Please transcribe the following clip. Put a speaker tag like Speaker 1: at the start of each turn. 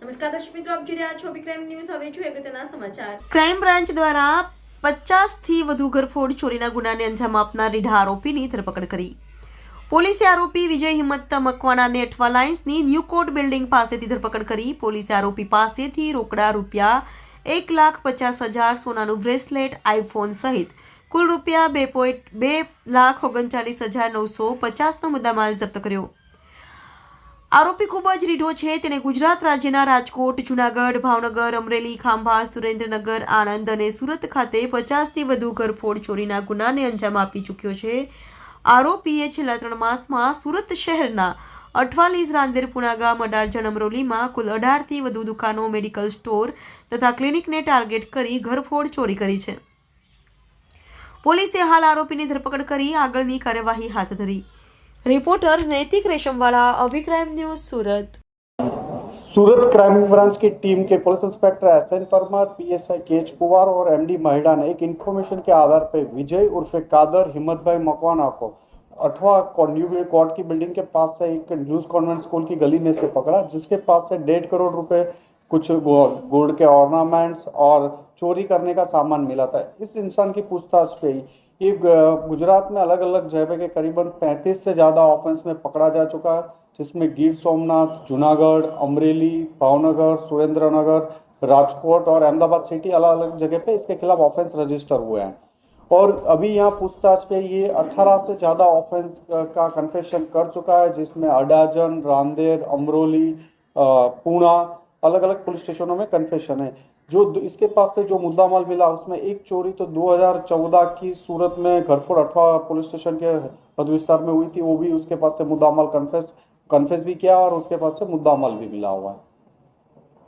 Speaker 1: નમસ્કાર દર્શક મિત્રો, આપ જોઈ રહ્યા છો ક્રાઇમ ન્યૂઝ. હવે જોઈએ અગત્યના સમાચાર.
Speaker 2: ક્રાઇમ બ્રાન્ચ દ્વારા 50 થી વધુ ઘરફોડ ચોરીના ગુનાને અંજામ આપનાર રીઢા આરોપીની ધરપકડ કરી. પોલીસે આરોપી વિજય હિંમત મકવાણાને અઠવા લાઇન્સની ન્યૂ કોર્ટ બિલ્ડિંગ પાસેથી ધરપકડ કરી. પોલીસે આરોપી પાસેથી રોકડા રૂપિયા 1,50,000, સોનાનું બ્રેસલેટ, આઈફોન સહિત કુલ રૂપિયા 2,39,950નો મુદ્દામાલ જપ્ત કર્યો. આરોપી ખૂબ જ રીઢો છે. તેને ગુજરાત રાજ્યના રાજકોટ, જૂનાગઢ, ભાવનગર, અમરેલી, ખાંભા, સુરેન્દ્રનગર, આણંદ અને સુરત ખાતે 50 થી વધુ ઘરફોડ ચોરીના ગુનાને અંજામ આપી ચૂક્યો છે. આરોપીએ છેલ્લા 3 માસમાં સુરત શહેરના અઠવાલીસ, રાંદેર, પુણાગામ, અડાજણ, અમરોલીમાં કુલ 18 થી વધુ દુકાનો, મેડિકલ સ્ટોર તથા ક્લિનિકને ટાર્ગેટ કરી ઘરફોડ ચોરી કરી છે. પોલીસે હાલ આરોપીની ધરપકડ કરી આગળની કાર્યવાહી હાથ ધરી. रिपोर्टर नैतिक रेशमवाला, अभी crime news, Surat.
Speaker 3: Surat crime branch की टीम के police inspector SN Parmar, PSI केच कुमार और एमडी महिला ने एक इन्फॉर्मेशन के आधार पर विजय उर्फे कादर हिम्मत भाई मकवाना को अठवा न्यू कोर्ट की बिल्डिंग के पास से एक न्यूज कॉन्वेंट स्कूल की गली में से पकड़ा, जिसके पास से 1.5 करोड़ रुपए, कुछ गोल्ड के ऑर्नामेंट्स और चोरी करने का सामान मिला था. इस इंसान की पूछताछ पे ये गुजरात में अलग अलग जगह के करीबन 35 से ज़्यादा ऑफेंस में पकड़ा जा चुका है, जिसमें गिर सोमनाथ, जूनागढ़, अमरेली, भावनगर, सुरेंद्रनगर, राजकोट और अहमदाबाद सिटी अलग अलग जगह पे इसके खिलाफ ऑफेंस रजिस्टर हुए हैं. और अभी यहाँ पूछताछ पे ये 18 से ज़्यादा ऑफेंस का कन्फेशन कर चुका है, जिसमें अडाजन, रांदेर, अमरोली, पूना अलग अलग पुलिस स्टेशनों में कन्फेशन है. जो इसके पास से जो मुद्दा माल मिला उसमें एक चोरी तो 2014 की सूरत में घरफोड़ अठवा पुलिस स्टेशन के हद विस्तार में हुई थी, वो भी उसके पास से मुद्दा माल कन्फेस भी किया और उसके पास से मुद्दा माल भी मिला हुआ है.